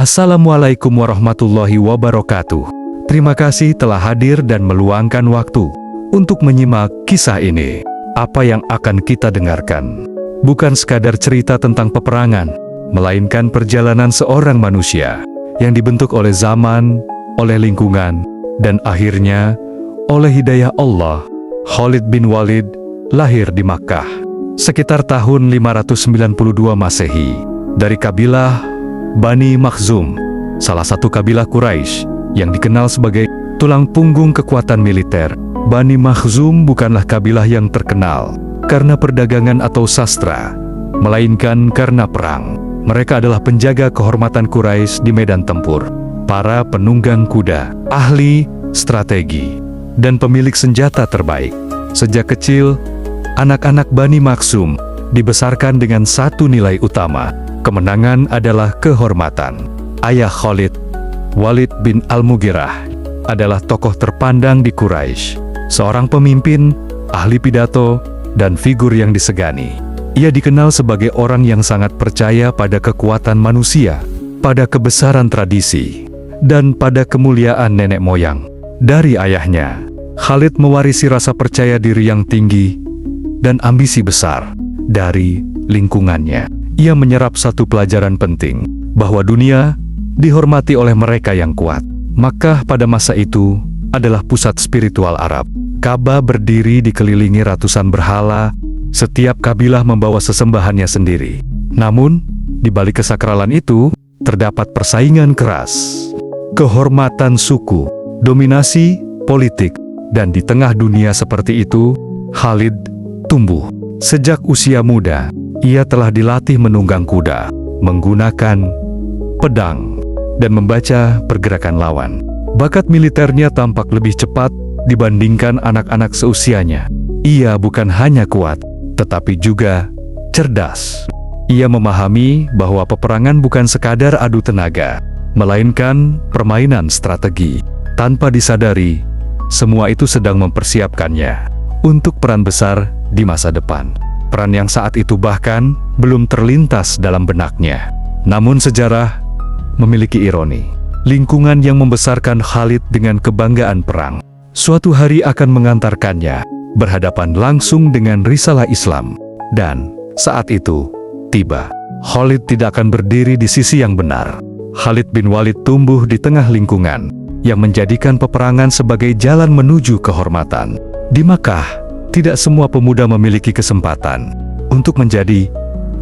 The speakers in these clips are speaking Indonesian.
Assalamualaikum warahmatullahi wabarakatuh. Terima kasih telah hadir dan meluangkan waktu untuk menyimak kisah ini. Apa yang akan kita dengarkan bukan sekadar cerita tentang peperangan, melainkan perjalanan seorang manusia yang dibentuk oleh zaman, oleh lingkungan, dan akhirnya oleh hidayah Allah. Khalid bin Walid lahir di Makkah sekitar tahun 592 Masehi dari kabilah Bani Makhzum, salah satu kabilah Quraisy yang dikenal sebagai tulang punggung kekuatan militer. Bani Makhzum bukanlah kabilah yang terkenal karena perdagangan atau sastra, melainkan karena perang. Mereka adalah penjaga kehormatan Quraisy di medan tempur, para penunggang kuda, ahli strategi, dan pemilik senjata terbaik. Sejak kecil, anak-anak Bani Makhzum dibesarkan dengan satu nilai utama: kemenangan adalah kehormatan. Ayah Khalid, Walid bin Al-Mughirah, adalah tokoh terpandang di Quraisy, seorang pemimpin, ahli pidato, dan figur yang disegani. Ia dikenal sebagai orang yang sangat percaya pada kekuatan manusia, pada kebesaran tradisi, dan pada kemuliaan nenek moyang. Dari ayahnya, Khalid mewarisi rasa percaya diri yang tinggi dan ambisi besar. Dari lingkungannya, ia menyerap satu pelajaran penting, bahwa dunia dihormati oleh mereka yang kuat. Makkah pada masa itu adalah pusat spiritual Arab. Ka'bah berdiri dikelilingi ratusan berhala, setiap kabilah membawa sesembahannya sendiri. Namun, di balik kesakralan itu, terdapat persaingan keras, kehormatan suku, dominasi politik, dan di tengah dunia seperti itu, Khalid tumbuh. Sejak usia muda, ia telah dilatih menunggang kuda, menggunakan pedang, dan membaca pergerakan lawan. Bakat militernya tampak lebih cepat dibandingkan anak-anak seusianya. Ia bukan hanya kuat, tetapi juga cerdas. Ia memahami bahwa peperangan bukan sekadar adu tenaga, melainkan permainan strategi. Tanpa disadari, semua itu sedang mempersiapkannya untuk peran besar di masa depan. Peran yang saat itu bahkan belum terlintas dalam benaknya. Namun sejarah memiliki ironi. Lingkungan yang membesarkan Khalid dengan kebanggaan perang, suatu hari akan mengantarkannya berhadapan langsung dengan risalah Islam. Dan saat itu tiba. Khalid tidak akan berdiri di sisi yang benar. Khalid bin Walid tumbuh di tengah lingkungan yang menjadikan peperangan sebagai jalan menuju kehormatan. Di Makkah, tidak semua pemuda memiliki kesempatan untuk menjadi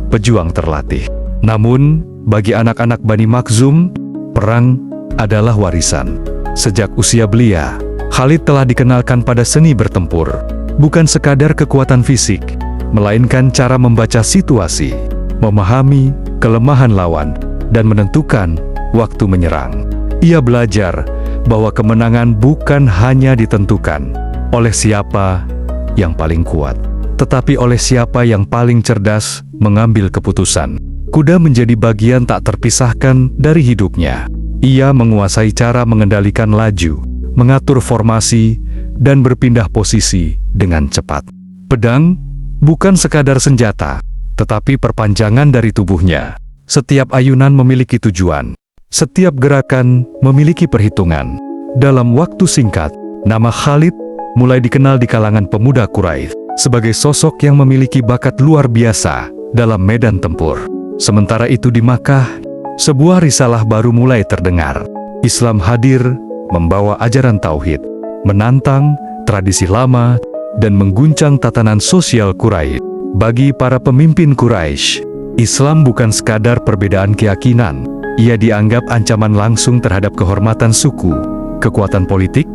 pejuang terlatih. Namun, bagi anak-anak Bani Makhzum, perang adalah warisan. Sejak usia belia, Khalid telah dikenalkan pada seni bertempur. Bukan sekadar kekuatan fisik, melainkan cara membaca situasi, memahami kelemahan lawan, dan menentukan waktu menyerang. Ia belajar bahwa kemenangan bukan hanya ditentukan oleh siapa yang paling kuat, tetapi oleh siapa yang paling cerdas mengambil keputusan. Kuda menjadi bagian tak terpisahkan dari hidupnya. Ia menguasai cara mengendalikan laju, mengatur formasi, dan berpindah posisi dengan cepat. Pedang bukan sekadar senjata, tetapi perpanjangan dari tubuhnya. Setiap ayunan memiliki tujuan, setiap gerakan memiliki perhitungan. Dalam waktu singkat, nama Khalid mulai dikenal di kalangan pemuda Quraisy sebagai sosok yang memiliki bakat luar biasa dalam medan tempur. Sementara itu di Makkah, sebuah risalah baru mulai terdengar. Islam hadir, membawa ajaran tauhid, menantang tradisi lama, dan mengguncang tatanan sosial Quraisy. Bagi para pemimpin Quraisy, Islam bukan sekadar perbedaan keyakinan. Ia dianggap ancaman langsung terhadap kehormatan suku, kekuatan politik,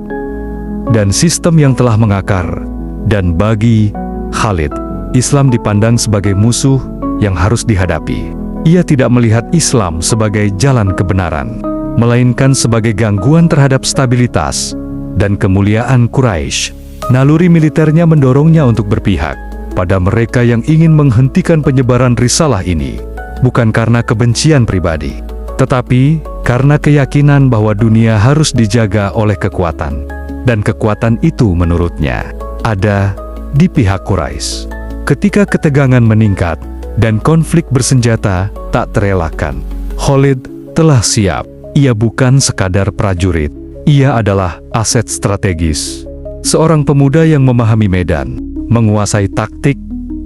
dan sistem yang telah mengakar. Dan bagi Khalid, Islam dipandang sebagai musuh yang harus dihadapi. Ia tidak melihat Islam sebagai jalan kebenaran, melainkan sebagai gangguan terhadap stabilitas dan kemuliaan Quraisy. Naluri militernya mendorongnya untuk berpihak pada mereka yang ingin menghentikan penyebaran risalah ini, bukan karena kebencian pribadi, tetapi karena keyakinan bahwa dunia harus dijaga oleh kekuatan. Dan kekuatan itu menurutnya ada di pihak Quraisy. Ketika ketegangan meningkat dan konflik bersenjata tak terelakkan, Khalid telah siap. Ia bukan sekadar prajurit, ia adalah aset strategis. Seorang pemuda yang memahami medan, menguasai taktik,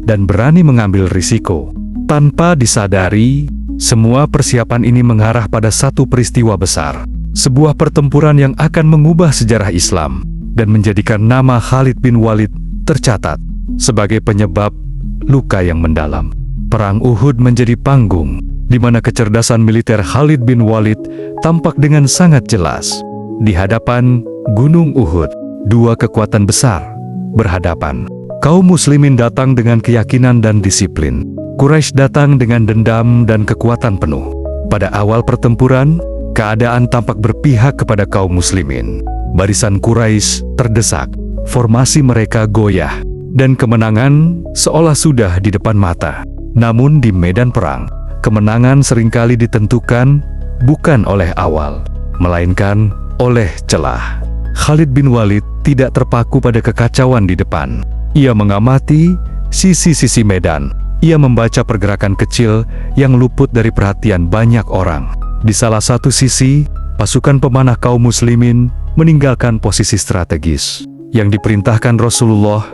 dan berani mengambil risiko. Tanpa disadari, semua persiapan ini mengarah pada satu peristiwa besar. Sebuah pertempuran yang akan mengubah sejarah Islam dan menjadikan nama Khalid bin Walid tercatat sebagai penyebab luka yang mendalam. Perang Uhud menjadi panggung di mana kecerdasan militer Khalid bin Walid tampak dengan sangat jelas. Di hadapan Gunung Uhud, dua kekuatan besar berhadapan. Kaum muslimin datang dengan keyakinan dan disiplin. Quraisy datang dengan dendam dan kekuatan penuh. Pada awal pertempuran, keadaan tampak berpihak kepada kaum muslimin. Barisan Quraisy terdesak, formasi mereka goyah, dan kemenangan seolah sudah di depan mata. Namun di medan perang, kemenangan seringkali ditentukan bukan oleh awal, melainkan oleh celah. Khalid bin Walid tidak terpaku pada kekacauan di depan. Ia mengamati sisi-sisi medan. Ia membaca pergerakan kecil yang luput dari perhatian banyak orang. Di salah satu sisi, pasukan pemanah kaum muslimin meninggalkan posisi strategis yang diperintahkan Rasulullah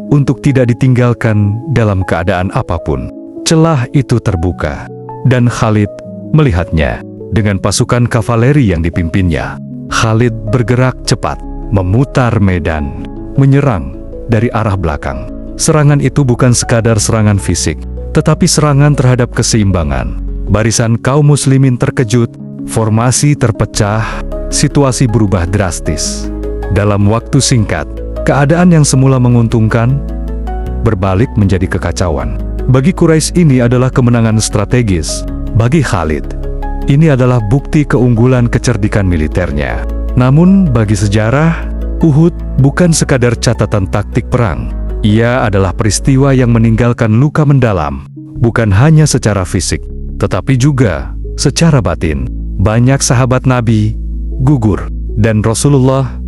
untuk tidak ditinggalkan dalam keadaan apapun. Celah itu terbuka, dan Khalid melihatnya. Dengan pasukan kavaleri yang dipimpinnya, Khalid bergerak cepat, memutar medan, menyerang dari arah belakang. Serangan itu bukan sekadar serangan fisik, tetapi serangan terhadap keseimbangan. Barisan kaum muslimin terkejut, formasi terpecah, situasi berubah drastis. Dalam waktu singkat, keadaan yang semula menguntungkan berbalik menjadi kekacauan. Bagi Quraisy ini adalah kemenangan strategis. Bagi Khalid, ini adalah bukti keunggulan kecerdikan militernya. Namun bagi sejarah, Uhud bukan sekadar catatan taktik perang. Ia adalah peristiwa yang meninggalkan luka mendalam, bukan hanya secara fisik, tetapi juga secara batin. Banyak sahabat Nabi gugur, dan Rasulullah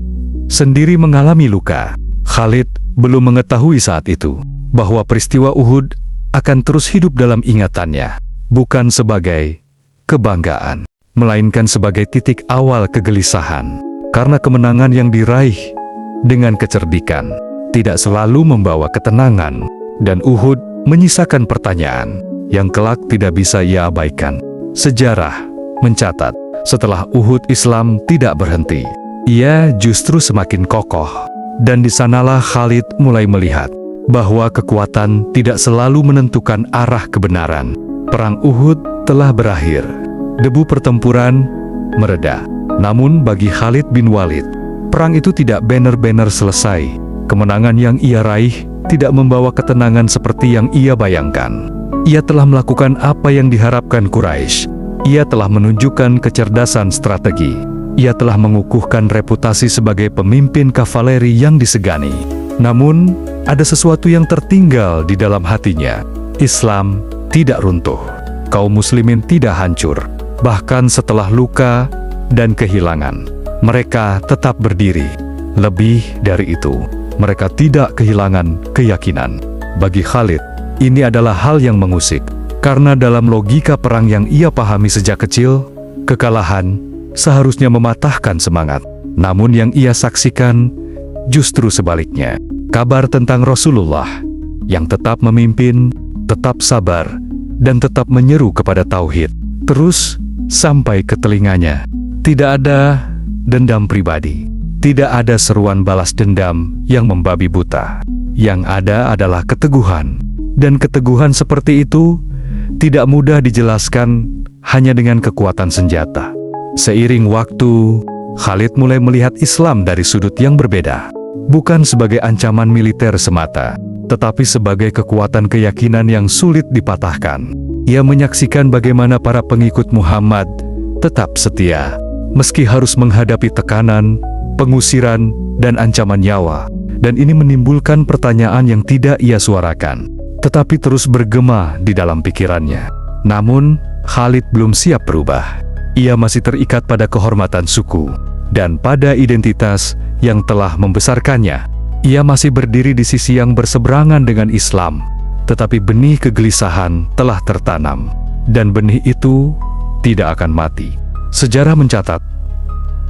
sendiri mengalami luka. Khalid belum mengetahui saat itu bahwa peristiwa Uhud akan terus hidup dalam ingatannya, bukan sebagai kebanggaan, melainkan sebagai titik awal kegelisahan. Karena kemenangan yang diraih dengan kecerdikan tidak selalu membawa ketenangan, dan Uhud menyisakan pertanyaan yang kelak tidak bisa ia abaikan. Sejarah mencatat, setelah Uhud Islam tidak berhenti. Ia justru semakin kokoh, dan di sanalah Khalid mulai melihat bahwa kekuatan tidak selalu menentukan arah kebenaran. Perang Uhud telah berakhir. Debu pertempuran mereda. Namun bagi Khalid bin Walid, perang itu tidak benar-benar selesai. Kemenangan yang ia raih tidak membawa ketenangan seperti yang ia bayangkan. Ia telah melakukan apa yang diharapkan Quraisy. Ia telah menunjukkan kecerdasan strategi. Ia telah mengukuhkan reputasi sebagai pemimpin kavaleri yang disegani. Namun, ada sesuatu yang tertinggal di dalam hatinya. Islam tidak runtuh. Kaum muslimin tidak hancur. Bahkan setelah luka dan kehilangan, mereka tetap berdiri. Lebih dari itu, mereka tidak kehilangan keyakinan. Bagi Khalid, ini adalah hal yang mengusik. Karena dalam logika perang yang ia pahami sejak kecil, kekalahan seharusnya mematahkan semangat. Namun yang ia saksikan justru sebaliknya. Kabar tentang Rasulullah yang tetap memimpin, tetap sabar, dan tetap menyeru kepada tauhid terus sampai ke telinganya. Tidak ada dendam pribadi. Tidak ada seruan balas dendam yang membabi buta. Yang ada adalah keteguhan. Dan keteguhan seperti itu tidak mudah dijelaskan hanya dengan kekuatan senjata. Seiring waktu, Khalid mulai melihat Islam dari sudut yang berbeda. Bukan sebagai ancaman militer semata, tetapi sebagai kekuatan keyakinan yang sulit dipatahkan. Ia menyaksikan bagaimana para pengikut Muhammad tetap setia, meski harus menghadapi tekanan, pengusiran, dan ancaman nyawa. Dan ini menimbulkan pertanyaan yang tidak ia suarakan, tetapi terus bergema di dalam pikirannya. Namun, Khalid belum siap berubah. Ia masih terikat pada kehormatan suku, dan pada identitas yang telah membesarkannya. Ia masih berdiri di sisi yang berseberangan dengan Islam, tetapi benih kegelisahan telah tertanam. Dan benih itu tidak akan mati. Sejarah mencatat,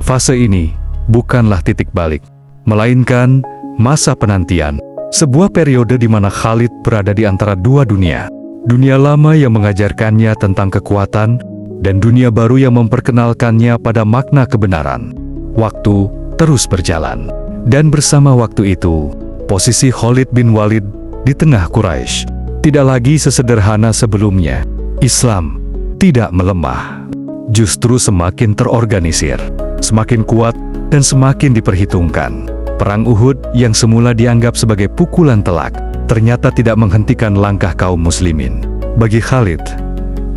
fase ini bukanlah titik balik, melainkan masa penantian. Sebuah periode di mana Khalid berada di antara dua dunia. Dunia lama yang mengajarkannya tentang kekuatan, dan dunia baru yang memperkenalkannya pada makna kebenaran. Waktu terus berjalan, dan bersama waktu itu, posisi Khalid bin Walid di tengah Quraisy tidak lagi sesederhana sebelumnya. Islam tidak melemah, justru semakin terorganisir, semakin kuat, dan semakin diperhitungkan. Perang Uhud yang semula dianggap sebagai pukulan telak, ternyata tidak menghentikan langkah kaum muslimin. Bagi Khalid,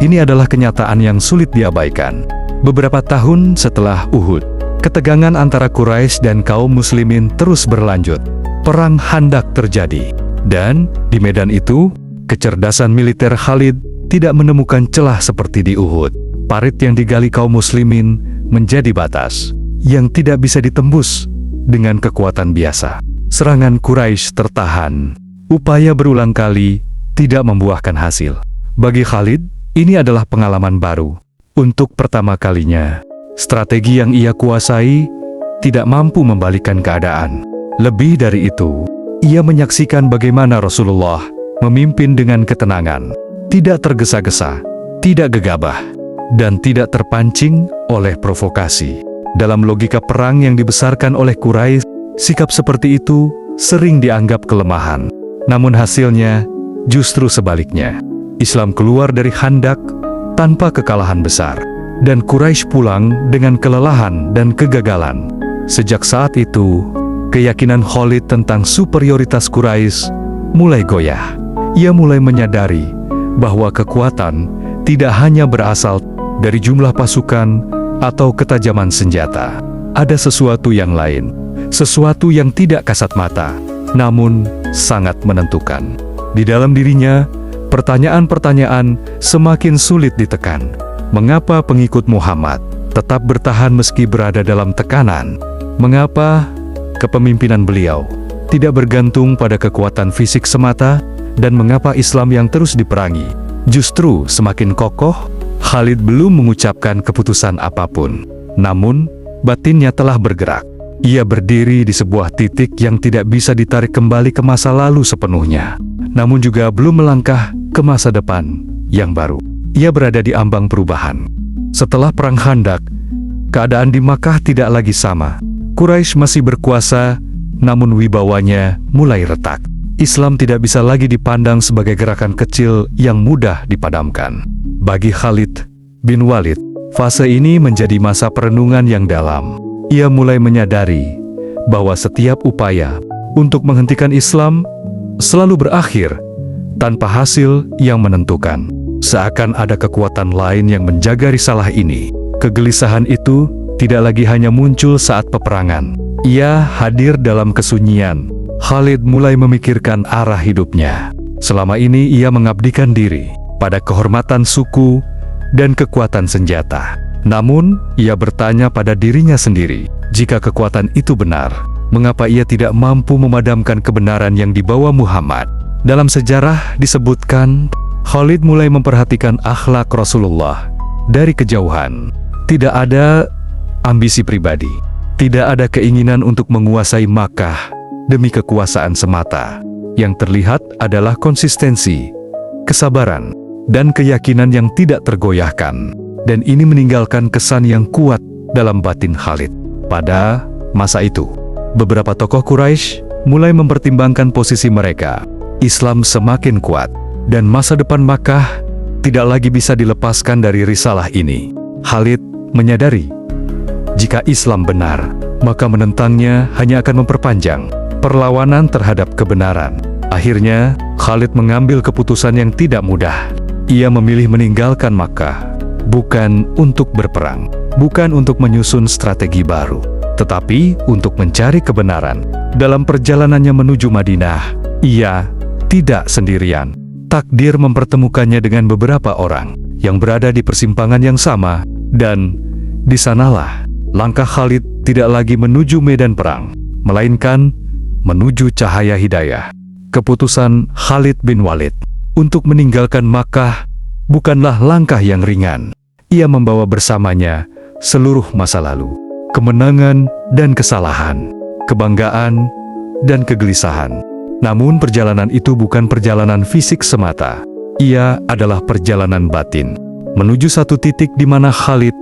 ini adalah kenyataan yang sulit diabaikan. Beberapa tahun setelah Uhud, ketegangan antara Quraisy dan kaum muslimin terus berlanjut. Perang Khandaq terjadi, dan di medan itu, kecerdasan militer Khalid tidak menemukan celah seperti di Uhud. Parit yang digali kaum muslimin menjadi batas yang tidak bisa ditembus dengan kekuatan biasa. Serangan Quraisy tertahan. Upaya berulang kali tidak membuahkan hasil. Bagi Khalid, ini adalah pengalaman baru. Untuk pertama kalinya, strategi yang ia kuasai tidak mampu membalikkan keadaan. Lebih dari itu, ia menyaksikan bagaimana Rasulullah memimpin dengan ketenangan, tidak tergesa-gesa, tidak gegabah, dan tidak terpancing oleh provokasi. Dalam logika perang yang dibesarkan oleh Quraisy, sikap seperti itu sering dianggap kelemahan. Namun hasilnya justru sebaliknya. Islam keluar dari Khandaq tanpa kekalahan besar, dan Quraisy pulang dengan kelelahan dan kegagalan. Sejak saat itu, keyakinan Khalid tentang superioritas Quraisy mulai goyah. Ia mulai menyadari bahwa kekuatan tidak hanya berasal dari jumlah pasukan atau ketajaman senjata. Ada sesuatu yang lain, sesuatu yang tidak kasat mata, namun sangat menentukan. Di dalam dirinya, pertanyaan-pertanyaan semakin sulit ditekan. Mengapa pengikut Muhammad tetap bertahan meski berada dalam tekanan? Mengapa kepemimpinan beliau tidak bergantung pada kekuatan fisik semata? Dan mengapa Islam yang terus diperangi justru semakin kokoh? Khalid belum mengucapkan keputusan apapun, namun batinnya telah bergerak. Ia berdiri di sebuah titik yang tidak bisa ditarik kembali ke masa lalu sepenuhnya, namun juga belum melangkah ke masa depan yang baru. Ia berada di ambang perubahan. Setelah Perang Khandaq, keadaan di Makkah tidak lagi sama. Quraisy masih berkuasa, namun wibawanya mulai retak. Islam tidak bisa lagi dipandang sebagai gerakan kecil yang mudah dipadamkan. Bagi Khalid bin Walid, fase ini menjadi masa perenungan yang dalam. Ia mulai menyadari bahwa setiap upaya untuk menghentikan Islam selalu berakhir tanpa hasil yang menentukan. Seakan ada kekuatan lain yang menjaga risalah ini. Kegelisahan itu tidak lagi hanya muncul saat peperangan. Ia hadir dalam kesunyian. Khalid mulai memikirkan arah hidupnya. Selama ini ia mengabdikan diri pada kehormatan suku dan kekuatan senjata. Namun, ia bertanya pada dirinya sendiri, jika kekuatan itu benar, mengapa ia tidak mampu memadamkan kebenaran yang dibawa Muhammad? Dalam sejarah disebutkan, Khalid mulai memperhatikan akhlak Rasulullah dari kejauhan. Tidak ada ambisi pribadi, tidak ada keinginan untuk menguasai Makkah demi kekuasaan semata. Yang terlihat adalah konsistensi, kesabaran, dan keyakinan yang tidak tergoyahkan. Dan ini meninggalkan kesan yang kuat dalam batin Khalid. Pada masa itu, beberapa tokoh Quraisy mulai mempertimbangkan posisi mereka. Islam semakin kuat, dan masa depan Makkah tidak lagi bisa dilepaskan dari risalah ini. Khalid menyadari, jika Islam benar, maka menentangnya hanya akan memperpanjang perlawanan terhadap kebenaran. Akhirnya, Khalid mengambil keputusan yang tidak mudah. Ia memilih meninggalkan Makkah, bukan untuk berperang, bukan untuk menyusun strategi baru, tetapi untuk mencari kebenaran. Dalam perjalanannya menuju Madinah, ia tidak sendirian. Takdir mempertemukannya dengan beberapa orang yang berada di persimpangan yang sama, dan di sanalah langkah Khalid tidak lagi menuju medan perang, melainkan menuju cahaya hidayah. Keputusan Khalid bin Walid untuk meninggalkan Makkah bukanlah langkah yang ringan. ia membawa bersamanya seluruh masa lalu, kemenangan dan kesalahan, kebanggaan dan kegelisahan. Namun perjalanan itu bukan perjalanan fisik semata. Ia adalah perjalanan batin, menuju satu titik di mana Khalid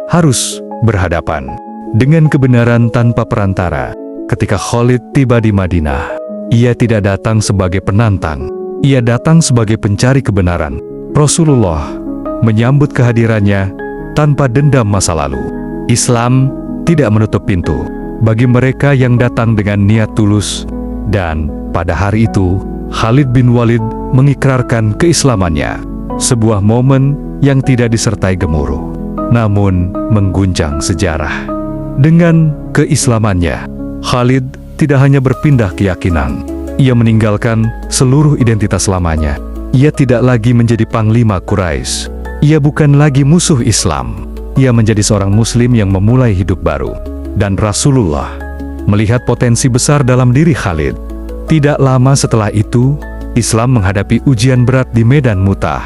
harus berhadapan dengan kebenaran tanpa perantara. Ketika Khalid tiba di Madinah, ia tidak datang sebagai penantang, ia datang sebagai pencari kebenaran. Rasulullah menyambut kehadirannya tanpa dendam masa lalu. Islam tidak menutup pintu bagi mereka yang datang dengan niat tulus, dan pada hari itu, Khalid bin Walid mengikrarkan keislamannya. Sebuah momen yang tidak disertai gemuruh, namun mengguncang sejarah. Dengan keislamannya, Khalid tidak hanya berpindah keyakinan, ia meninggalkan seluruh identitas lamanya. Ia tidak lagi menjadi panglima Quraisy. Ia bukan lagi musuh Islam. Ia menjadi seorang muslim yang memulai hidup baru. Dan Rasulullah melihat potensi besar dalam diri Khalid. Tidak lama setelah itu, Islam menghadapi ujian berat di medan Mu'tah.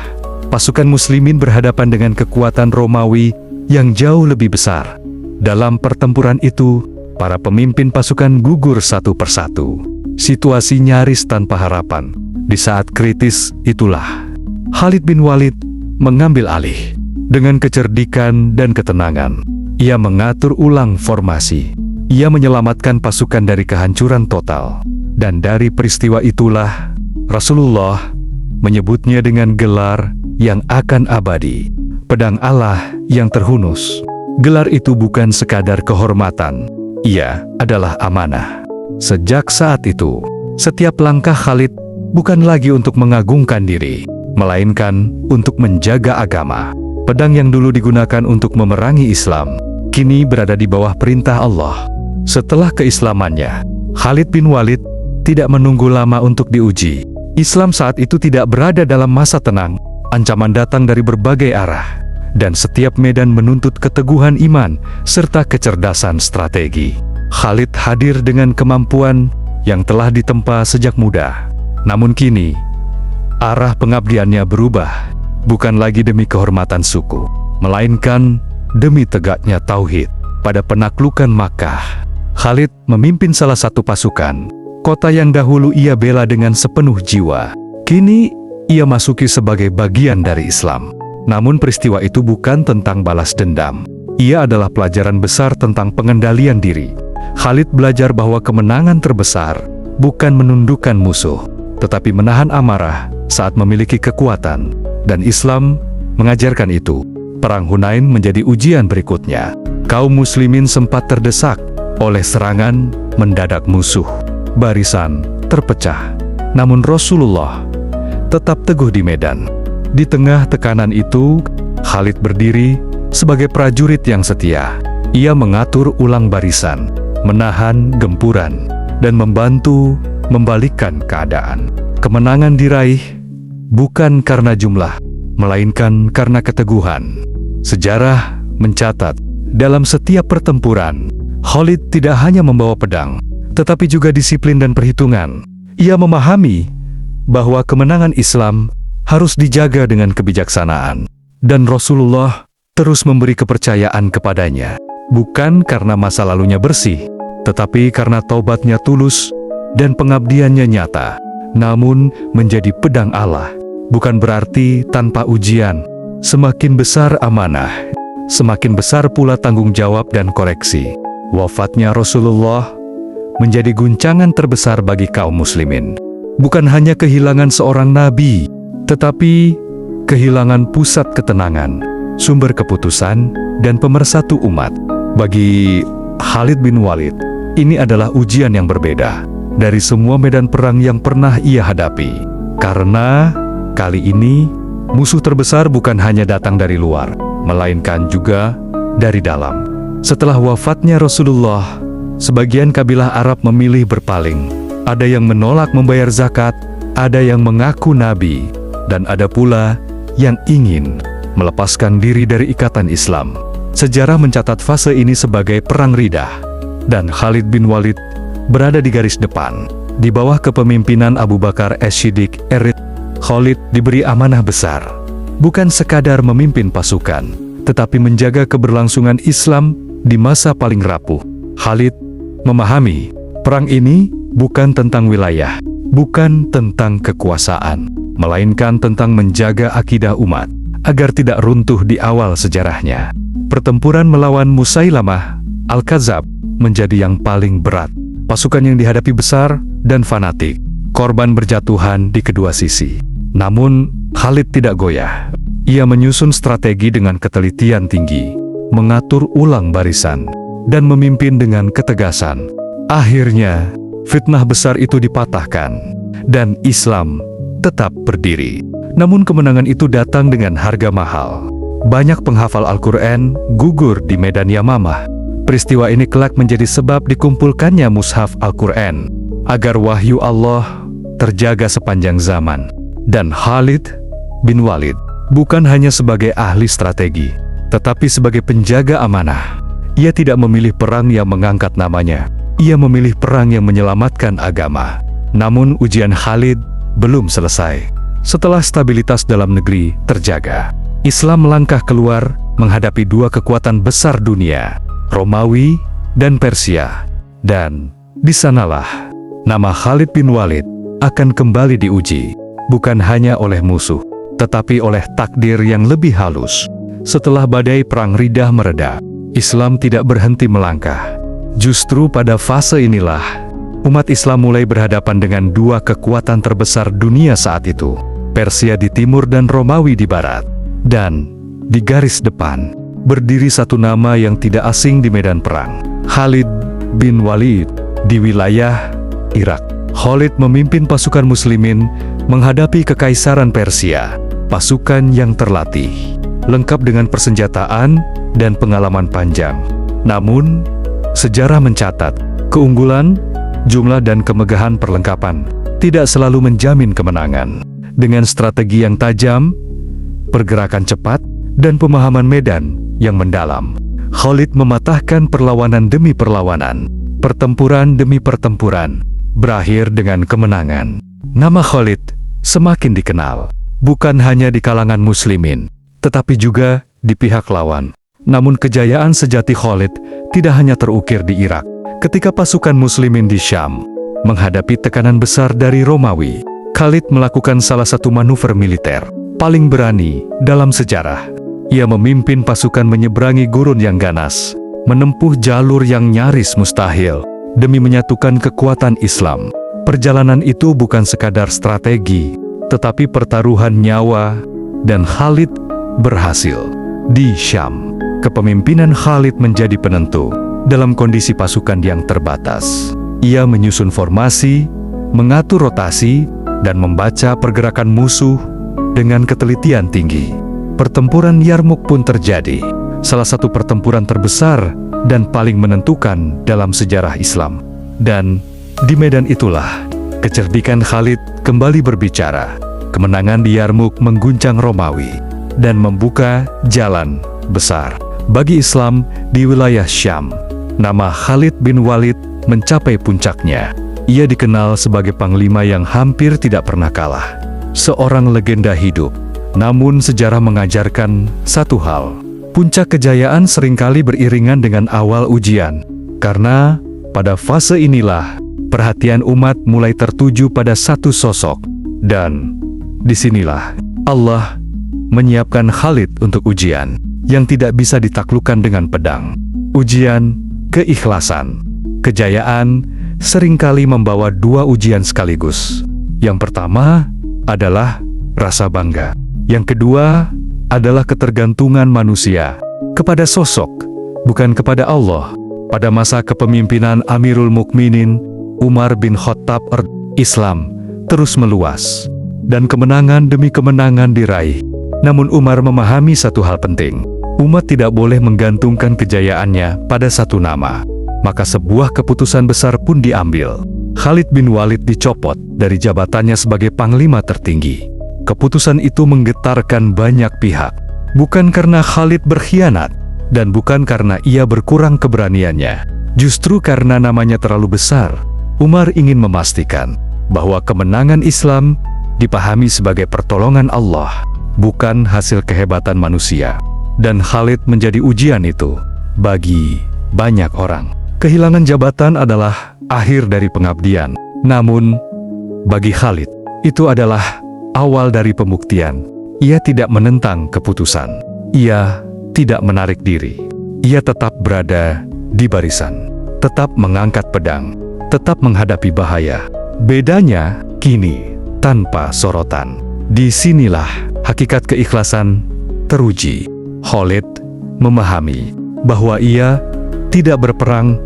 Pasukan muslimin berhadapan dengan kekuatan Romawi yang jauh lebih besar. Dalam pertempuran itu, para pemimpin pasukan gugur satu persatu. Situasi nyaris tanpa harapan. Di saat kritis itulah, Khalid bin Walid mengambil alih. Dengan kecerdikan dan ketenangan, ia mengatur ulang formasi. Ia menyelamatkan pasukan dari kehancuran total. Dan dari peristiwa itulah, Rasulullah menyebutnya dengan gelar yang akan abadi, pedang Allah yang terhunus. Gelar itu bukan sekadar kehormatan, ia adalah amanah. Sejak saat itu, setiap langkah Khalid bukan lagi untuk mengagungkan diri, melainkan untuk menjaga agama. Pedang yang dulu digunakan untuk memerangi Islam, kini berada di bawah perintah Allah. Setelah keislamannya, Khalid bin Walid tidak menunggu lama untuk diuji. Islam saat itu tidak berada dalam masa tenang. Ancaman datang dari berbagai arah, dan setiap medan menuntut keteguhan iman serta kecerdasan strategi. Khalid hadir dengan kemampuan yang telah ditempa sejak muda. Namun kini, arah pengabdiannya berubah, bukan lagi demi kehormatan suku, melainkan demi tegaknya tauhid. Pada penaklukan Makkah, Khalid memimpin salah satu pasukan. Kota yang dahulu ia bela dengan sepenuh jiwa, kini ia masuki sebagai bagian dari Islam. Namun peristiwa itu bukan tentang balas dendam. Ia adalah pelajaran besar tentang pengendalian diri. Khalid belajar bahwa kemenangan terbesar bukan menundukkan musuh, tetapi menahan amarah saat memiliki kekuatan. Dan Islam mengajarkan itu. Perang Hunain menjadi ujian berikutnya. Kaum muslimin sempat terdesak oleh serangan mendadak musuh. Barisan terpecah. Namun Rasulullah tetap teguh di medan. Di tengah tekanan itu, Khalid berdiri sebagai prajurit yang setia. Ia mengatur ulang barisan, menahan gempuran, dan membantu membalikkan keadaan. Kemenangan diraih bukan karena jumlah, melainkan karena keteguhan. Sejarah mencatat, dalam setiap pertempuran, Khalid tidak hanya membawa pedang, tetapi juga disiplin dan perhitungan. Ia memahami bahwa kemenangan Islam harus dijaga dengan kebijaksanaan. Dan Rasulullah terus memberi kepercayaan kepadanya, bukan karena masa lalunya bersih, tetapi karena taubatnya tulus dan pengabdiannya nyata. Namun menjadi pedang Allah bukan berarti tanpa ujian. Semakin besar amanah, semakin besar pula tanggung jawab dan koreksi. Wafatnya Rasulullah menjadi guncangan terbesar bagi kaum muslimin. Bukan hanya kehilangan seorang nabi, tetapi kehilangan pusat ketenangan, sumber keputusan, dan pemersatu umat. Bagi Khalid bin Walid, ini adalah ujian yang berbeda dari semua medan perang yang pernah ia hadapi. Karena kali ini, musuh terbesar bukan hanya datang dari luar, melainkan juga dari dalam. Setelah wafatnya Rasulullah, sebagian kabilah Arab memilih berpaling. Ada yang menolak membayar zakat, ada yang mengaku nabi, dan ada pula yang ingin melepaskan diri dari ikatan Islam. Sejarah mencatat fase ini sebagai perang Riddah, dan Khalid bin Walid berada di garis depan. Di bawah kepemimpinan Abu Bakar As-Siddiq, Khalid diberi amanah besar. Bukan sekadar memimpin pasukan, tetapi menjaga keberlangsungan Islam di masa paling rapuh. Khalid memahami, perang ini bukan tentang wilayah, bukan tentang kekuasaan, melainkan tentang menjaga akidah umat, agar tidak runtuh di awal sejarahnya. Pertempuran melawan Musailamah Al-Kadzab menjadi yang paling berat. Pasukan yang dihadapi besar dan fanatik. Korban berjatuhan di kedua sisi. Namun, Khalid tidak goyah. Ia menyusun strategi dengan ketelitian tinggi, mengatur ulang barisan, dan memimpin dengan ketegasan. Akhirnya, fitnah besar itu dipatahkan, dan Islam tetap berdiri. Namun kemenangan itu datang dengan harga mahal. Banyak penghafal Al-Quran gugur di medan Yamamah. Peristiwa ini kelak menjadi sebab dikumpulkannya mushaf Al-Quran, agar wahyu Allah terjaga sepanjang zaman. Dan Khalid bin Walid bukan hanya sebagai ahli strategi, tetapi sebagai penjaga amanah. Ia tidak memilih perang yang mengangkat namanya. Ia memilih perang yang menyelamatkan agama. Namun ujian Khalid belum selesai. Setelah stabilitas dalam negeri terjaga, Islam melangkah keluar menghadapi dua kekuatan besar dunia, Romawi dan Persia. Dan di sanalah nama Khalid bin Walid akan kembali diuji, bukan hanya oleh musuh, tetapi oleh takdir yang lebih halus. Setelah badai perang Riddah mereda, Islam tidak berhenti melangkah. Justru pada fase inilah, umat Islam mulai berhadapan dengan dua kekuatan terbesar dunia saat itu, Persia di timur dan Romawi di barat. Dan di garis depan, berdiri satu nama yang tidak asing di medan perang, Khalid bin Walid di wilayah Irak. Khalid memimpin pasukan muslimin menghadapi kekaisaran Persia, pasukan yang terlatih, lengkap dengan persenjataan dan pengalaman panjang. Namun, sejarah mencatat, keunggulan, jumlah dan kemegahan perlengkapan tidak selalu menjamin kemenangan. Dengan strategi yang tajam, pergerakan cepat, dan pemahaman medan yang mendalam, Khalid mematahkan perlawanan demi perlawanan, pertempuran demi pertempuran, berakhir dengan kemenangan. Nama Khalid semakin dikenal, bukan hanya di kalangan muslimin, tetapi juga di pihak lawan. Namun kejayaan sejati Khalid tidak hanya terukir di Irak. Ketika pasukan muslimin di Syam menghadapi tekanan besar dari Romawi, Khalid melakukan salah satu manuver militer paling berani dalam sejarah. Ia memimpin pasukan menyeberangi gurun yang ganas, menempuh jalur yang nyaris mustahil, demi menyatukan kekuatan Islam. Perjalanan itu bukan sekadar strategi, tetapi pertaruhan nyawa, dan Khalid berhasil. Di Syam, kepemimpinan Khalid menjadi penentu. Dalam kondisi pasukan yang terbatas, ia menyusun formasi, mengatur rotasi, dan membaca pergerakan musuh dengan ketelitian tinggi. Pertempuran Yarmuk pun terjadi, salah satu pertempuran terbesar dan paling menentukan dalam sejarah Islam. Dan di medan itulah, kecerdikan Khalid kembali berbicara. Kemenangan di Yarmuk mengguncang Romawi dan membuka jalan besar bagi Islam di wilayah Syam. Nama Khalid bin Walid mencapai puncaknya. Ia dikenal sebagai panglima yang hampir tidak pernah kalah. Seorang legenda hidup. Namun sejarah mengajarkan satu hal. Puncak kejayaan seringkali beriringan dengan awal ujian. Karena pada fase inilah, perhatian umat mulai tertuju pada satu sosok. Dan disinilah Allah menyiapkan Khalid untuk ujian yang tidak bisa ditaklukkan dengan pedang. Ujian keikhlasan. Kejayaan seringkali membawa dua ujian sekaligus. Yang pertama adalah rasa bangga. Yang kedua adalah ketergantungan manusia kepada sosok, bukan kepada Allah. Pada masa kepemimpinan Amirul Mukminin Umar bin Khattab, Islam terus meluas, dan kemenangan demi kemenangan diraih. Namun Umar memahami satu hal penting. Umat tidak boleh menggantungkan kejayaannya pada satu nama. Maka sebuah keputusan besar pun diambil. Khalid bin Walid dicopot dari jabatannya sebagai panglima tertinggi. Keputusan itu menggetarkan banyak pihak. Bukan karena Khalid berkhianat, dan bukan karena ia berkurang keberaniannya. Justru karena namanya terlalu besar. Umar ingin memastikan bahwa kemenangan Islam dipahami sebagai pertolongan Allah, bukan hasil kehebatan manusia. Dan Khalid menjadi ujian itu bagi banyak orang. Kehilangan jabatan adalah akhir dari pengabdian. Namun, bagi Khalid, itu adalah awal dari pembuktian. Ia tidak menentang keputusan. Ia tidak menarik diri. Ia tetap berada di barisan, tetap mengangkat pedang, tetap menghadapi bahaya. Bedanya kini tanpa sorotan. Disinilah hakikat keikhlasan teruji. Khalid memahami bahwa ia tidak berperang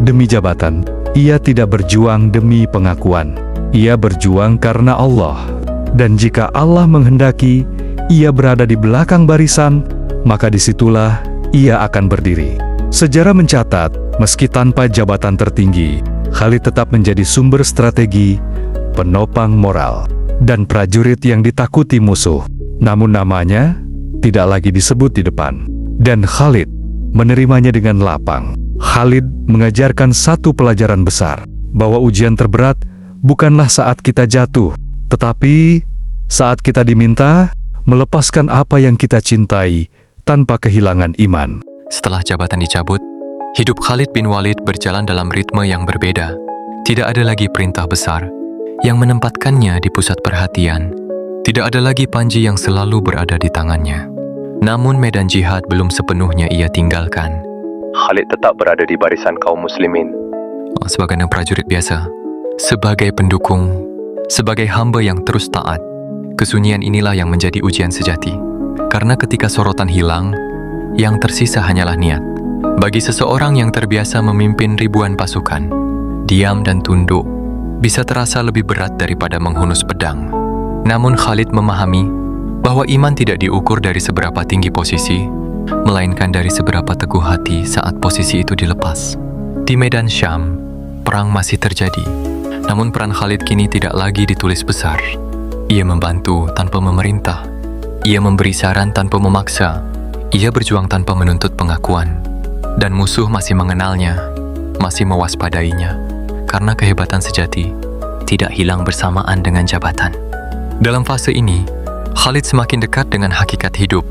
demi jabatan. Ia tidak berjuang demi pengakuan. Ia berjuang karena Allah. Dan jika Allah menghendaki ia berada di belakang barisan, maka disitulah ia akan berdiri. Sejarah mencatat, meski tanpa jabatan tertinggi, Khalid tetap menjadi sumber strategi, penopang moral, dan prajurit yang ditakuti musuh. Namun namanya tidak lagi disebut di depan. Dan Khalid menerimanya dengan lapang. Khalid mengajarkan satu pelajaran besar, bahwa ujian terberat bukanlah saat kita jatuh, tetapi saat kita diminta melepaskan apa yang kita cintai tanpa kehilangan iman. Setelah jabatan dicabut, hidup Khalid bin Walid berjalan dalam ritme yang berbeda. Tidak ada lagi perintah besar yang menempatkannya di pusat perhatian. Tidak ada lagi panji yang selalu berada di tangannya. Namun medan jihad belum sepenuhnya ia tinggalkan. Khalid tetap berada di barisan kaum muslimin. Sebagai prajurit biasa, sebagai pendukung, sebagai hamba yang terus taat. Kesunyian inilah yang menjadi ujian sejati. Karena ketika sorotan hilang, yang tersisa hanyalah niat. Bagi seseorang yang terbiasa memimpin ribuan pasukan, diam dan tunduk bisa terasa lebih berat daripada menghunus pedang. Namun Khalid memahami bahwa iman tidak diukur dari seberapa tinggi posisi, melainkan dari seberapa teguh hati saat posisi itu dilepas. Di medan Syam, perang masih terjadi. Namun peran Khalid kini tidak lagi ditulis besar. Ia membantu tanpa memerintah. Ia memberi saran tanpa memaksa. Ia berjuang tanpa menuntut pengakuan. Dan musuh masih mengenalnya, masih mewaspadainya. Karena kehebatan sejati tidak hilang bersamaan dengan jabatan. Dalam fase ini, Khalid semakin dekat dengan hakikat hidup.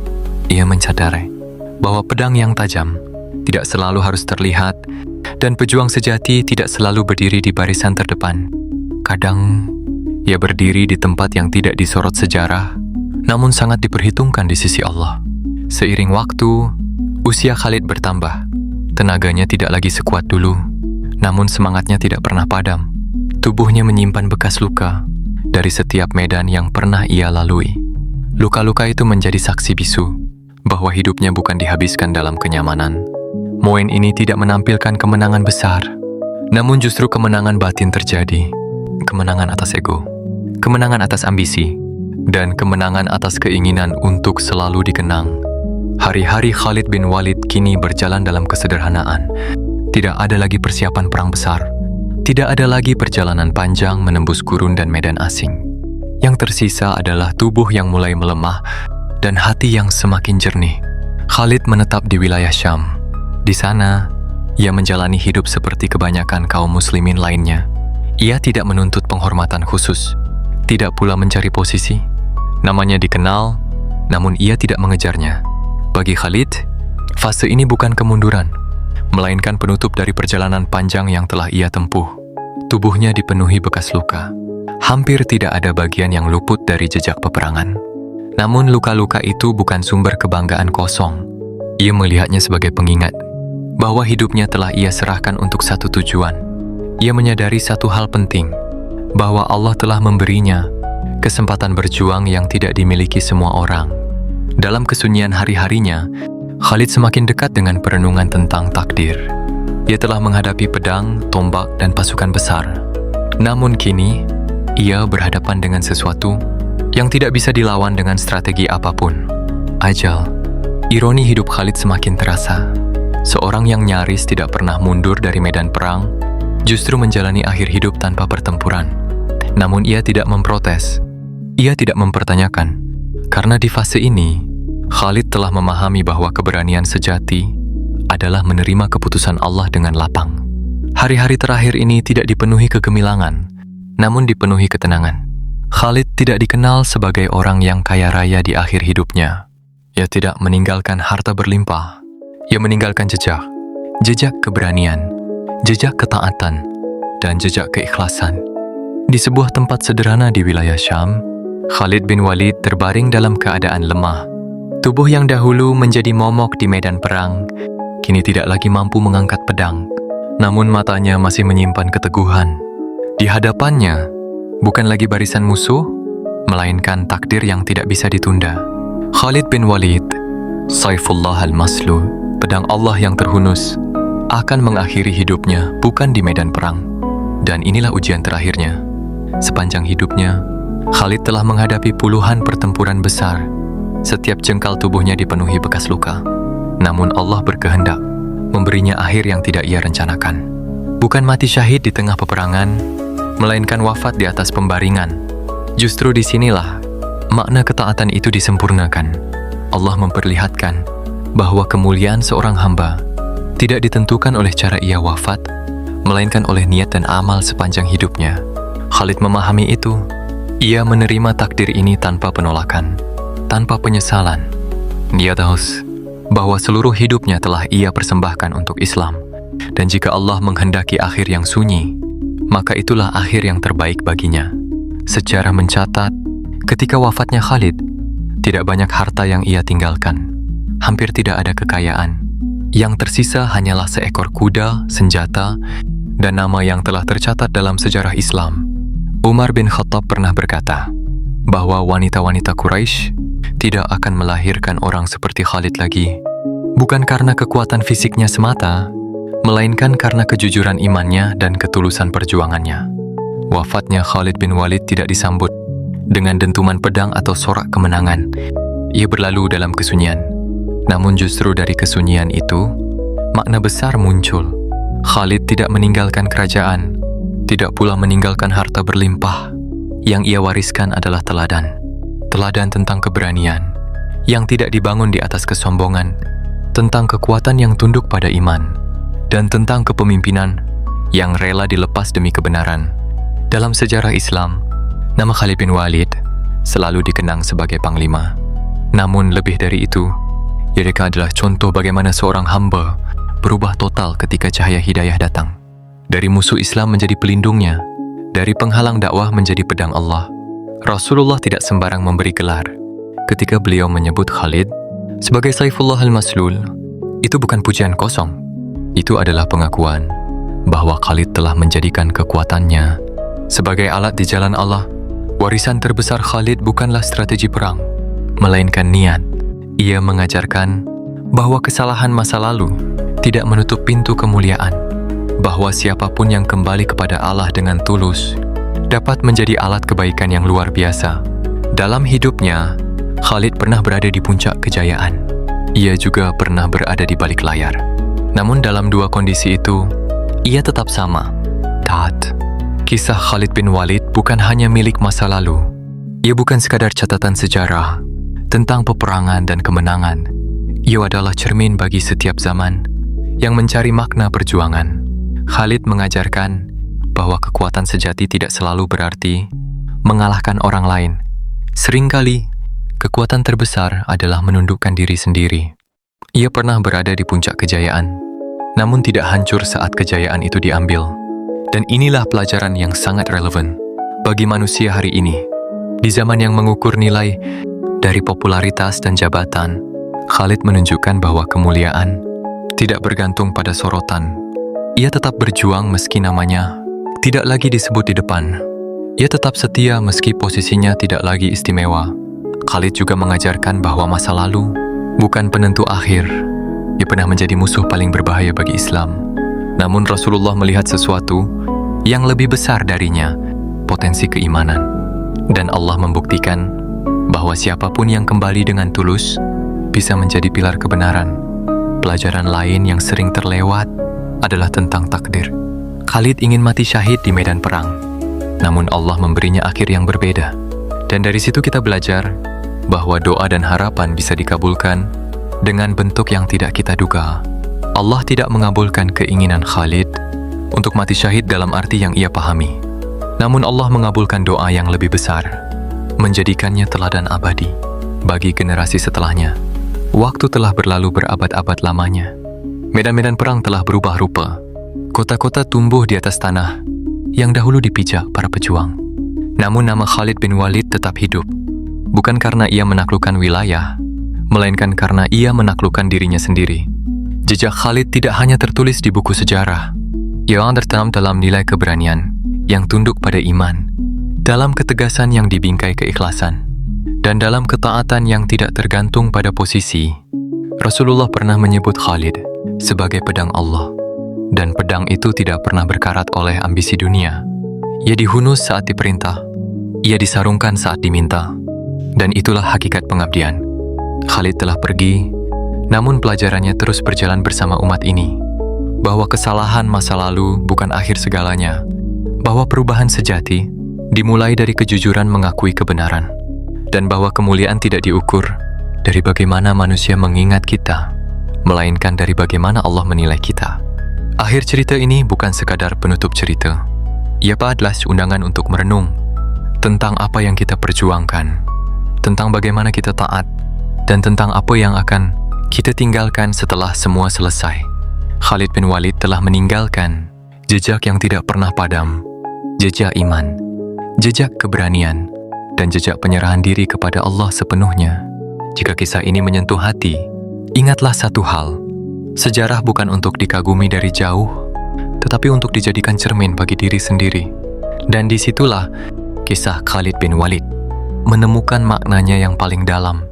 Ia menyadari bahwa pedang yang tajam tidak selalu harus terlihat, dan pejuang sejati tidak selalu berdiri di barisan terdepan. Kadang, ia berdiri di tempat yang tidak disorot sejarah, namun sangat diperhitungkan di sisi Allah. Seiring waktu, usia Khalid bertambah. Tenaganya tidak lagi sekuat dulu, namun semangatnya tidak pernah padam. Tubuhnya menyimpan bekas luka dari setiap medan yang pernah ia lalui. Luka-luka itu menjadi saksi bisu bahwa hidupnya bukan dihabiskan dalam kenyamanan. Moen ini tidak menampilkan kemenangan besar, namun justru kemenangan batin terjadi. Kemenangan atas ego, kemenangan atas ambisi, dan kemenangan atas keinginan untuk selalu dikenang. Hari-hari Khalid bin Walid kini berjalan dalam kesederhanaan. Tidak ada lagi persiapan perang besar. Tidak ada lagi perjalanan panjang menembus gurun dan medan asing. Yang tersisa adalah tubuh yang mulai melemah dan hati yang semakin jernih. Khalid menetap di wilayah Syam. Di sana, ia menjalani hidup seperti kebanyakan kaum muslimin lainnya. Ia tidak menuntut penghormatan khusus, tidak pula mencari posisi. Namanya dikenal, namun ia tidak mengejarnya. Bagi Khalid, fase ini bukan kemunduran, melainkan penutup dari perjalanan panjang yang telah ia tempuh. Tubuhnya dipenuhi bekas luka. Hampir tidak ada bagian yang luput dari jejak peperangan. Namun luka-luka itu bukan sumber kebanggaan kosong. Ia melihatnya sebagai pengingat bahwa hidupnya telah ia serahkan untuk satu tujuan. Ia menyadari satu hal penting, bahwa Allah telah memberinya kesempatan berjuang yang tidak dimiliki semua orang. Dalam kesunyian hari-harinya, Khalid semakin dekat dengan perenungan tentang takdir. Ia telah menghadapi pedang, tombak, dan pasukan besar. Namun kini, ia berhadapan dengan sesuatu yang tidak bisa dilawan dengan strategi apapun. Ajal. Ironi hidup Khalid semakin terasa. Seorang yang nyaris tidak pernah mundur dari medan perang, justru menjalani akhir hidup tanpa pertempuran. Namun ia tidak memprotes. Ia tidak mempertanyakan. Karena di fase ini, Khalid telah memahami bahwa keberanian sejati adalah menerima keputusan Allah dengan lapang. Hari-hari terakhir ini tidak dipenuhi kegemilangan, namun dipenuhi ketenangan. Khalid tidak dikenal sebagai orang yang kaya raya di akhir hidupnya. Ia tidak meninggalkan harta berlimpah. Ia meninggalkan jejak keberanian, jejak ketaatan, dan jejak keikhlasan. Di sebuah tempat sederhana di wilayah Syam, Khalid bin Walid terbaring dalam keadaan lemah. Tubuh yang dahulu menjadi momok di medan perang, kini tidak lagi mampu mengangkat pedang. Namun matanya masih menyimpan keteguhan. Di hadapannya, bukan lagi barisan musuh, melainkan takdir yang tidak bisa ditunda. Khalid bin Walid, Saifullah al-Maslul, pedang Allah yang terhunus, akan mengakhiri hidupnya bukan di medan perang. Dan inilah ujian terakhirnya. Sepanjang hidupnya, Khalid telah menghadapi puluhan pertempuran besar. Setiap jengkal tubuhnya dipenuhi bekas luka. Namun Allah berkehendak memberinya akhir yang tidak ia rencanakan. Bukan mati syahid di tengah peperangan, melainkan wafat di atas pembaringan. Justru disinilah makna ketaatan itu disempurnakan. Allah memperlihatkan bahwa kemuliaan seorang hamba tidak ditentukan oleh cara ia wafat, melainkan oleh niat dan amal sepanjang hidupnya. Khalid memahami itu. Ia menerima takdir ini tanpa penolakan, tanpa penyesalan. Dia tahu bahwa seluruh hidupnya telah ia persembahkan untuk Islam. Dan jika Allah menghendaki akhir yang sunyi, maka itulah akhir yang terbaik baginya. Sejarah mencatat, ketika wafatnya Khalid, tidak banyak harta yang ia tinggalkan. Hampir tidak ada kekayaan. Yang tersisa hanyalah seekor kuda, senjata, dan nama yang telah tercatat dalam sejarah Islam. Umar bin Khattab pernah berkata bahwa wanita-wanita Quraisy tidak akan melahirkan orang seperti Khalid lagi. Bukan karena kekuatan fisiknya semata, melainkan karena kejujuran imannya dan ketulusan perjuangannya. Wafatnya Khalid bin Walid tidak disambut dengan dentuman pedang atau sorak kemenangan. Ia berlalu dalam kesunyian. Namun justru dari kesunyian itu, makna besar muncul. Khalid tidak meninggalkan kerajaan, tidak pula meninggalkan harta berlimpah. Yang ia wariskan adalah teladan. Teladan tentang keberanian, yang tidak dibangun di atas kesombongan, tentang kekuatan yang tunduk pada iman, dan tentang kepemimpinan yang rela dilepas demi kebenaran. Dalam sejarah Islam, nama Khalid bin Walid selalu dikenang sebagai panglima. Namun lebih dari itu, mereka adalah contoh bagaimana seorang hamba berubah total ketika cahaya hidayah datang. Dari musuh Islam menjadi pelindungnya, dari penghalang dakwah menjadi pedang Allah. Rasulullah tidak sembarang memberi gelar. Ketika beliau menyebut Khalid sebagai Saifullah al-Maslul, itu bukan pujian kosong. Itu adalah pengakuan bahwa Khalid telah menjadikan kekuatannya sebagai alat di jalan Allah. Warisan terbesar Khalid bukanlah strategi perang, melainkan niat. Ia mengajarkan bahwa kesalahan masa lalu tidak menutup pintu kemuliaan, bahwa siapapun yang kembali kepada Allah dengan tulus dapat menjadi alat kebaikan yang luar biasa. Dalam hidupnya, Khalid pernah berada di puncak kejayaan. Ia juga pernah berada di balik layar. Namun dalam dua kondisi itu, ia tetap sama, taat. Kisah Khalid bin Walid bukan hanya milik masa lalu. Ia bukan sekadar catatan sejarah tentang peperangan dan kemenangan. Ia adalah cermin bagi setiap zaman yang mencari makna perjuangan. Khalid mengajarkan bahwa kekuatan sejati tidak selalu berarti mengalahkan orang lain. Seringkali, kekuatan terbesar adalah menundukkan diri sendiri. Ia pernah berada di puncak kejayaan, namun tidak hancur saat kejayaan itu diambil. Dan inilah pelajaran yang sangat relevan bagi manusia hari ini. Di zaman yang mengukur nilai dari popularitas dan jabatan, Khalid menunjukkan bahwa kemuliaan tidak bergantung pada sorotan. Ia tetap berjuang meski namanya tidak lagi disebut di depan. Ia tetap setia meski posisinya tidak lagi istimewa. Khalid juga mengajarkan bahwa masa lalu bukan penentu akhir. Ia pernah menjadi musuh paling berbahaya bagi Islam. Namun Rasulullah melihat sesuatu yang lebih besar darinya, potensi keimanan. Dan Allah membuktikan bahwa siapapun yang kembali dengan tulus bisa menjadi pilar kebenaran. Pelajaran lain yang sering terlewat adalah tentang takdir. Khalid ingin mati syahid di medan perang, namun Allah memberinya akhir yang berbeda. Dan dari situ kita belajar bahwa doa dan harapan bisa dikabulkan dengan bentuk yang tidak kita duga. Allah tidak mengabulkan keinginan Khalid untuk mati syahid dalam arti yang ia pahami. Namun Allah mengabulkan doa yang lebih besar, menjadikannya teladan abadi bagi generasi setelahnya. Waktu telah berlalu berabad-abad lamanya. Medan-medan perang telah berubah rupa. Kota-kota tumbuh di atas tanah yang dahulu dipijak para pejuang. Namun nama Khalid bin Walid tetap hidup. Bukan karena ia menaklukkan wilayah, melainkan karena ia menaklukkan dirinya sendiri. Jejak Khalid tidak hanya tertulis di buku sejarah. Ia tertanam dalam nilai keberanian yang tunduk pada iman, dalam ketegasan yang dibingkai keikhlasan, dan dalam ketaatan yang tidak tergantung pada posisi. Rasulullah pernah menyebut Khalid sebagai pedang Allah, dan pedang itu tidak pernah berkarat oleh ambisi dunia. Ia dihunus saat diperintah, ia disarungkan saat diminta, dan itulah hakikat pengabdian. Khalid telah pergi, namun pelajarannya terus berjalan bersama umat ini, bahwa kesalahan masa lalu bukan akhir segalanya, bahwa perubahan sejati dimulai dari kejujuran mengakui kebenaran, dan bahwa kemuliaan tidak diukur dari bagaimana manusia mengingat kita, melainkan dari bagaimana Allah menilai kita. Akhir cerita ini bukan sekadar penutup cerita. Ia adalah undangan untuk merenung tentang apa yang kita perjuangkan, tentang bagaimana kita taat, dan tentang apa yang akan kita tinggalkan setelah semua selesai. Khalid bin Walid telah meninggalkan jejak yang tidak pernah padam, jejak iman, jejak keberanian, dan jejak penyerahan diri kepada Allah sepenuhnya. Jika kisah ini menyentuh hati, ingatlah satu hal: sejarah bukan untuk dikagumi dari jauh, tetapi untuk dijadikan cermin bagi diri sendiri. Dan disitulah kisah Khalid bin Walid menemukan maknanya yang paling dalam.